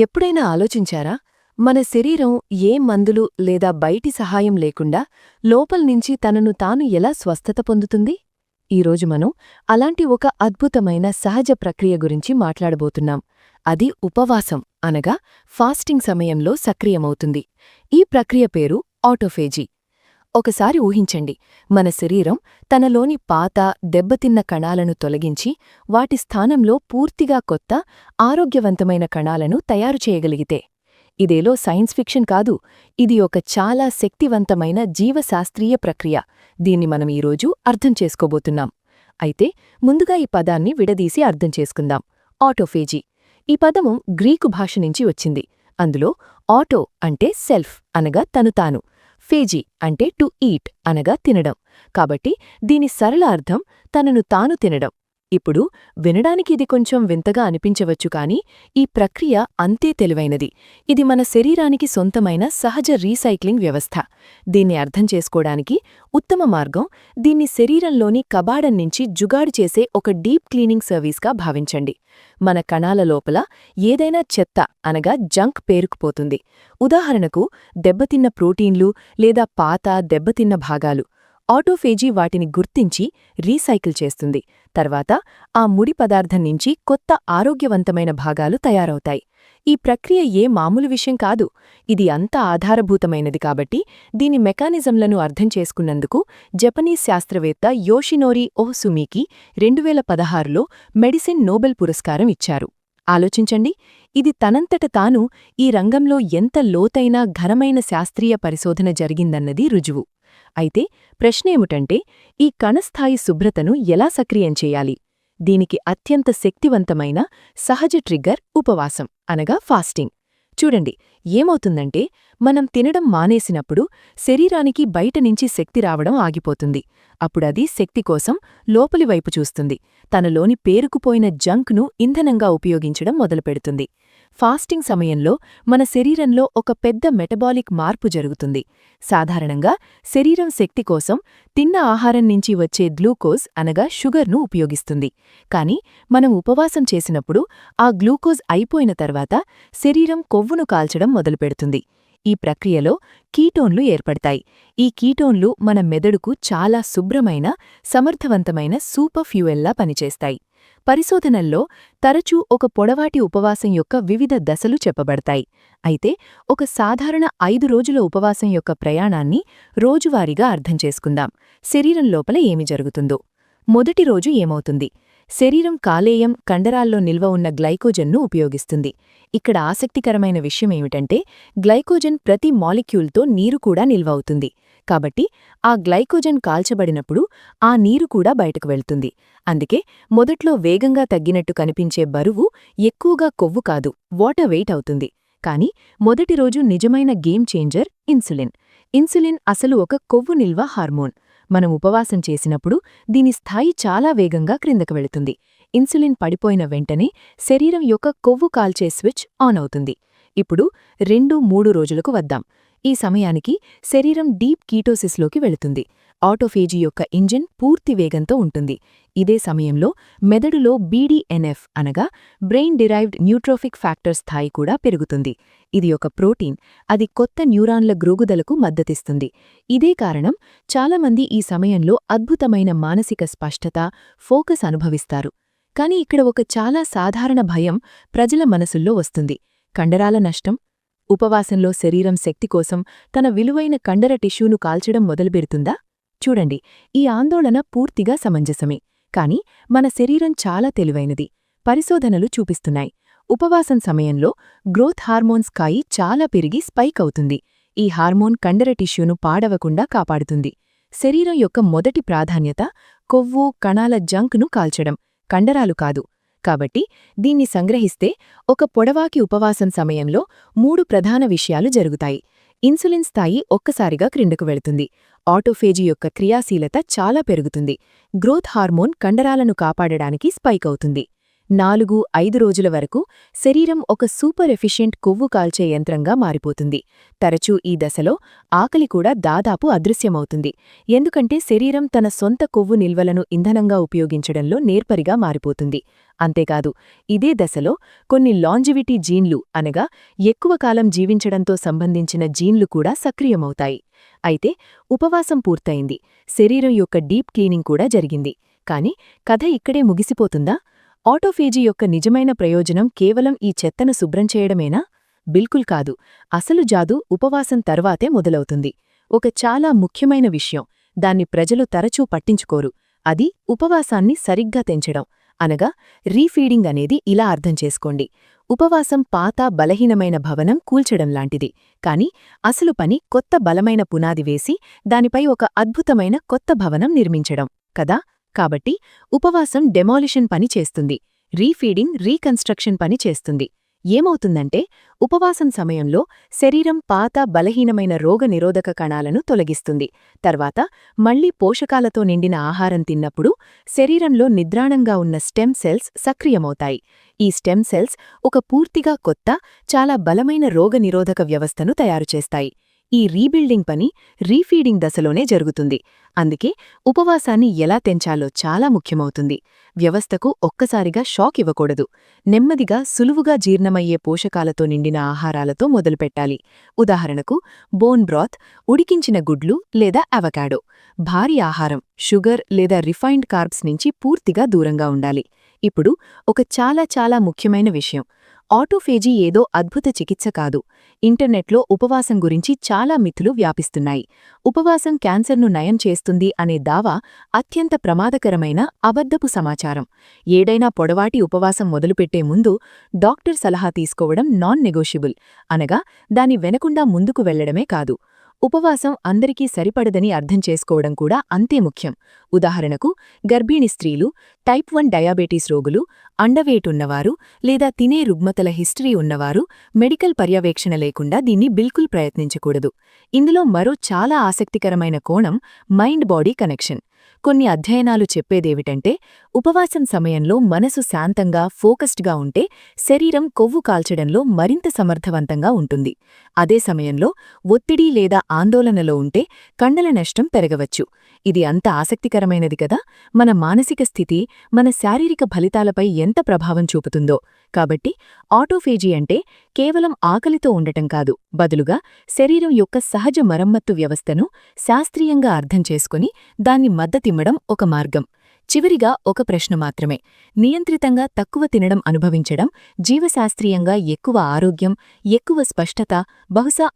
ఎప్పుడైనా ఆలోచించారా? మన శరీరం ఏ మందులు లేదా బయటి సహాయం లేకుండా లోపల్నించి తనను తాను ఎలా స్వస్థత పొందుతుంది? ఈరోజు మనం అలాంటి ఒక అద్భుతమైన సహజ ప్రక్రియ గురించి మాట్లాడబోతున్నాం. అది ఉపవాసం అనగా ఫాస్టింగ్ సమయంలో సక్రియమవుతుంది. ఈ ప్రక్రియ పేరు ఆటోఫేజీ. ఒకసారి ఊహించండి, మన శరీరం తనలోని పాత, దెబ్బతిన్న కణాలను తొలగించి వాటి స్థానంలో పూర్తిగా కొత్త, ఆరోగ్యవంతమైన కణాలను తయారు చేయగలిగితే. ఇదేలో సైన్స్ ఫిక్షన్ కాదు, ఇది ఒక చాలా శక్తివంతమైన జీవశాస్త్రీయ ప్రక్రియ. దీన్ని మనం ఈరోజు అర్థం చేసుకోబోతున్నాం. అయితే ముందుగా ఈ పదాన్ని విడదీసి అర్థం చేసుకుందాం. ఆటోఫేజీ ఈ పదము గ్రీకు భాష నుంచి వచ్చింది. అందులో ఆటో అంటే సెల్ఫ్ అనగా తను తాను, ఫేజీ అంటే టు ఈట్ అనగా తినడం. కాబట్టి దీని సరళ అర్థం తనను తాను తినడం. ఇప్పుడు వినడానికి ఇది కొంచెం వింతగా అనిపించవచ్చు, కానీ ఈ ప్రక్రియ అంతే తెలివైనది. ఇది మన శరీరానికి సొంతమైన సహజ రీసైక్లింగ్ వ్యవస్థ. దీన్ని అర్థం చేసుకోవడానికి ఉత్తమ మార్గం, దీన్ని శరీరంలోని కబాడం నుంచి జుగాడు చేసే ఒక డీప్ క్లీనింగ్ సర్వీస్గా భావించండి. మన కణాల లోపల ఏదైనా చెత్త అనగా జంక్ పేరుకుపోతుంది. ఉదాహరణకు దెబ్బతిన్న ప్రోటీన్లు లేదా పాత దెబ్బతిన్న భాగాలు. ఆటోఫేజీ వాటిని గుర్తించి రీసైకిల్ చేస్తుంది. తర్వాత ఆ ముడి పదార్థం నుంచి కొత్త ఆరోగ్యవంతమైన భాగాలు తయారవుతాయి. ఈ ప్రక్రియ ఏ మామూలు విషయం కాదు. ఇది అంత ఆధారభూతమైనది కాబట్టి దీని మెకానిజంలను అర్థం చేసుకున్నందుకు జపనీస్ శాస్త్రవేత్త యోషినోరి ఓహ్సుమీకి 2016లో మెడిసిన్ నోబెల్ పురస్కారం ఇచ్చారు. ఆలోచించండి, ఇది తనంతట తాను ఈ రంగంలో ఎంత లోతైన ఘనమైన శాస్త్రీయ పరిశోధన జరిగిందన్నది రుజువు. అయితే ప్రశ్నేమిటంటే, ఈ కణస్థాయి శుభ్రతను ఎలా సక్రియం చేయాలి? దీనికి అత్యంత శక్తివంతమైన సహజ ట్రిగ్గర్ ఉపవాసం అనగా ఫాస్టింగ్. చూడండి, ఏమవుతుందంటే మనం తినడం మానేసినప్పుడు శరీరానికి బయటనుంచి శక్తి రావడం ఆగిపోతుంది. అప్పుడది శక్తి కోసం లోపలివైపు చూస్తుంది. తనలోని పేరుకుపోయిన జంక్ను ఇంధనంగా ఉపయోగించడం మొదలుపెడుతుంది. ఫాస్టింగ్ సమయంలో మన శరీరంలో ఒక పెద్ద మెటబాలిక్ మార్పు జరుగుతుంది. సాధారణంగా శరీరం శక్తి కోసం తిన్న ఆహారం నుంచి వచ్చే గ్లూకోజ్ అనగా షుగర్ను ఉపయోగిస్తుంది. కాని మనం ఉపవాసం చేసినప్పుడు ఆ గ్లూకోజ్ అయిపోయిన తర్వాత శరీరం కొవ్వును కాల్చడం మొదలుపెడుతుంది. ఈ ప్రక్రియలో కీటోన్లు ఏర్పడతాయి. ఈ కీటోన్లు మన మెదడుకు చాలా శుభ్రమైన, సమర్థవంతమైన సూపర్ ఫ్యూయల్లా పనిచేస్తాయి. పరిశోధనల్లో తరచూ ఒక పొడవాటి ఉపవాసం యొక్క వివిధ దశలు చెప్పబడతాయి. అయితే ఒక సాధారణ 5 రోజుల ఉపవాసం యొక్క ప్రయాణాన్ని రోజువారీగా అర్థం చేసుకుందాం. శరీరం లోపల ఏమి జరుగుతుందో. మొదటి రోజు ఏమవుతుంది? శరీరం కాలేయం, కండరాల్లో నిల్వ ఉన్న గ్లైకోజన్ను ఉపయోగిస్తుంది. ఇక్కడ ఆసక్తికరమైన విషయమేమిటంటే, గ్లైకోజన్ ప్రతి మాలిక్యూల్తో నీరు కూడా నిల్వ అవుతుంది. కాబట్టి ఆ గ్లైకోజన్ కాల్చబడినప్పుడు ఆ నీరు కూడా బయటకు వెళ్తుంది. అందుకే మొదట్లో వేగంగా తగ్గినట్టు కనిపించే బరువు ఎక్కువగా కొవ్వు కాదు, వాటర్ వెయిట్ అవుతుంది. కానీ మొదటి రోజు నిజమైన గేమ్ చేంజర్ ఇన్సులిన్. ఇన్సులిన్ అసలు ఒక కొవ్వు నిల్వ హార్మోన్. మనం ఉపవాసం చేసినప్పుడు దీని స్థాయి చాలా వేగంగా క్రిందకు వెళుతుంది. ఇన్సులిన్ పడిపోయిన వెంటనే శరీరం యొక్క కొవ్వు కాల్చే స్విచ్ ఆన్ అవుతుంది. ఇప్పుడు 2-3 రోజులకు వద్దాం. ఈ సమయానికి శరీరం డీప్ కీటోసిస్లోకి వెళుతుంది. ఆటోఫేజీ యొక్క ఇంజిన్ పూర్తి వేగంతో ఉంటుంది. ఇదే సమయంలో మెదడులో BDNF అనగా బ్రెయిన్ డిరైవ్డ్ న్యూట్రోఫిక్ ఫ్యాక్టర్ స్థాయి కూడా పెరుగుతుంది. ఇది ఒక ప్రోటీన్. అది కొత్త న్యూరాన్ల గ్రోగుదలకు మద్దతిస్తుంది. ఇదే కారణం చాలామంది ఈ సమయంలో అద్భుతమైన మానసిక స్పష్టత, ఫోకస్ అనుభవిస్తారు. కాని ఇక్కడ ఒక చాలా సాధారణ భయం ప్రజల మనసుల్లో వస్తుంది: కండరాల నష్టం. ఉపవాసంలో శరీరం శక్తి కోసం తన విలువైన కండర టిష్యూను కాల్చడం మొదలుపెడుతుందా? చూడండి, ఈ ఆందోళన పూర్తిగా సమంజసమే. కాని మన శరీరం చాలా తెలివైనది. పరిశోధనలు చూపిస్తున్నాయి, ఉపవాసం సమయంలో గ్రోత్ హార్మోన్ స్థాయి చాలా పెరిగి స్పైక్ అవుతుంది. ఈ హార్మోన్ కండర టిష్యూను పాడవకుండా కాపాడుతుంది. శరీరం యొక్క మొదటి ప్రాధాన్యత కొవ్వు, కణాల జంక్ను కాల్చడం, కండరాలు కాదు. కాబట్టి దీన్ని సంగ్రహిస్తే, ఒక పొడవాకి ఉపవాసం సమయంలో 3 ప్రధాన విషయాలు జరుగుతాయి. ఇన్సులిన్ స్థాయి ఒక్కసారిగా క్రిందకు వెళుతుంది. ఆటోఫేజీ యొక్క క్రియాశీలత చాలా పెరుగుతుంది. గ్రోత్ హార్మోన్ కండరాలను కాపాడడానికి స్పైక్ అవుతుంది. 4-5 రోజుల వరకు శరీరం ఒక సూపర్ ఎఫిషియెంట్ కొవ్వు కాల్చే యంత్రంగా మారిపోతుంది. తరచూ ఈ దశలో ఆకలి కూడా దాదాపు అదృశ్యమవుతుంది. ఎందుకంటే శరీరం తన సొంత కొవ్వు నిల్వలను ఇంధనంగా ఉపయోగించడంలో నేర్పరిగా మారిపోతుంది. అంతేకాదు, ఇదే దశలో కొన్ని లాంజివిటీ జీన్లు అనగా ఎక్కువ కాలం జీవించడంతో సంబంధించిన జీన్లు కూడా సక్రియమవుతాయి. అయితే ఉపవాసం పూర్తయింది, శరీరం యొక్క డీప్ క్లీనింగ్ కూడా జరిగింది. కాని కథ ఇక్కడే ముగిసిపోతుందా? ఆటోఫేజీ యొక్క నిజమైన ప్రయోజనం కేవలం ఈ చెత్తను శుభ్రం చేయడమేనా? బిల్కుల్ కాదు. అసలు జాదు ఉపవాసం తర్వాతే మొదలవుతుంది. ఒక చాలా ముఖ్యమైన విషయం, దాన్ని ప్రజలు తరచూ పట్టించుకోరు. అది ఉపవాసాన్ని సరిగ్గా తెంచడం, అనగా రీఫీడింగ్ అనేది ఇలా అర్థం చేసుకోండి. ఉపవాసం పాత బలహీనమైన భవనం కూల్చడం లాంటిది. కాని అసలు పని కొత్త బలమైన పునాది వేసి దానిపై ఒక అద్భుతమైన కొత్త భవనం నిర్మించడం కదా. కాబట్టి ఉపవాసం డెమాలిషన్ పని చేస్తుంది, రీఫీడింగ్ రీకన్స్ట్రక్షన్ పని చేస్తుంది. ఏమవుతుందంటే ఉపవాసం సమయంలో శరీరం పాత బలహీనమైన రోగనిరోధక కణాలను తొలగిస్తుంది. తర్వాత మళ్లీ పోషకాలతో నిండిన ఆహారం తిన్నప్పుడు శరీరంలో నిద్రాణంగా ఉన్న స్టెమ్ సెల్స్ సక్రియమవుతాయి. ఈ స్టెమ్ సెల్స్ ఒక పూర్తిగా కొత్త, చాలా బలమైన రోగనిరోధక వ్యవస్థను తయారుచేస్తాయి. ఈ రీబిల్డింగ్ పని రీఫీడింగ్ దశలోనే జరుగుతుంది. అందుకే ఉపవాసాన్ని ఎలా తెంచాలో చాలా ముఖ్యమవుతుంది. వ్యవస్థకు ఒక్కసారిగా షాక్ ఇవ్వకూడదు. నెమ్మదిగా సులువుగా జీర్ణమయ్యే పోషకాలతో నిండిన ఆహారాలతో మొదలుపెట్టాలి. ఉదాహరణకు బోన్ బ్రాత్, ఉడికించిన గుడ్లు లేదా అవకాడో. భారీ ఆహారం, షుగర్ లేదా రిఫైన్డ్ కార్బ్స్ నుంచి పూర్తిగా దూరంగా ఉండాలి. ఇప్పుడు ఒక చాలా ముఖ్యమైన విషయం, ఆటోఫేజీ ఏదో అద్భుత చికిత్స కాదు. ఇంటర్నెట్లో ఉపవాసం గురించి చాలా మిథులు వ్యాపిస్తున్నాయి. ఉపవాసం క్యాన్సర్ను నయం చేస్తుంది అనే దావా అత్యంత ప్రమాదకరమైన అబద్ధపు సమాచారం. ఏడైనా పొడవాటి ఉపవాసం మొదలుపెట్టే ముందు డాక్టర్ సలహా తీసుకోవడం నాన్ నెగోషియబుల్, అనగా దాని వెనకుండా ముందుకు వెళ్లడమే కాదు. ఉపవాసం అందరికీ సరిపడదని అర్థం చేసుకోవడం కూడా అంతే ముఖ్యం. ఉదాహరణకు గర్భిణీ స్త్రీలు, టైప్ 1 డయాబెటీస్ రోగులు, అండవేటున్నవారు లేదా తినే రుగ్మతల హిస్టరీ ఉన్నవారు మెడికల్ పర్యవేక్షణ లేకుండా దీన్ని బిల్కుల్ ప్రయత్నించకూడదు. ఇందులో మరో చాలా ఆసక్తికరమైన కోణం మైండ్ బాడీ కనెక్షన్. కొన్ని అధ్యయనాలు చెప్పేదేమిటంటే ఉపవాసం సమయంలో మనసు శాంతంగా, ఫోకస్డ్గా ఉంటే శరీరం కొవ్వు కాల్చడంలో మరింత సమర్థవంతంగా ఉంటుంది. అదే సమయంలో ఒత్తిడి లేదా ఆందోళనలో ఉంటే కండల నష్టం పెరగవచ్చు. ఇది అంత ఆసక్తికరమైనది కదా. మన మానసిక స్థితి మన శారీరక ఫలితాలపై ఎంత ప్రభావం చూపుతుందో. కాబట్టి ఆటోఫేజీ అంటే కేవలం ఆకలితో ఉండటం కాదు, బదులుగా శరీరం యొక్క సహజ మరమ్మత్తు వ్యవస్థను శాస్త్రీయంగా అర్థం చేసుకుని దాన్ని మద్దతిమ్మడం ఒక మార్గం. చివరిగా ఒక ప్రశ్న మాత్రమే, నియంత్రితంగా తక్కువ తినడం అనుభవించడం జీవశాస్త్రీయంగా ఎక్కువ ఆరోగ్యం, ఎక్కువ స్పష్టత, బహుశా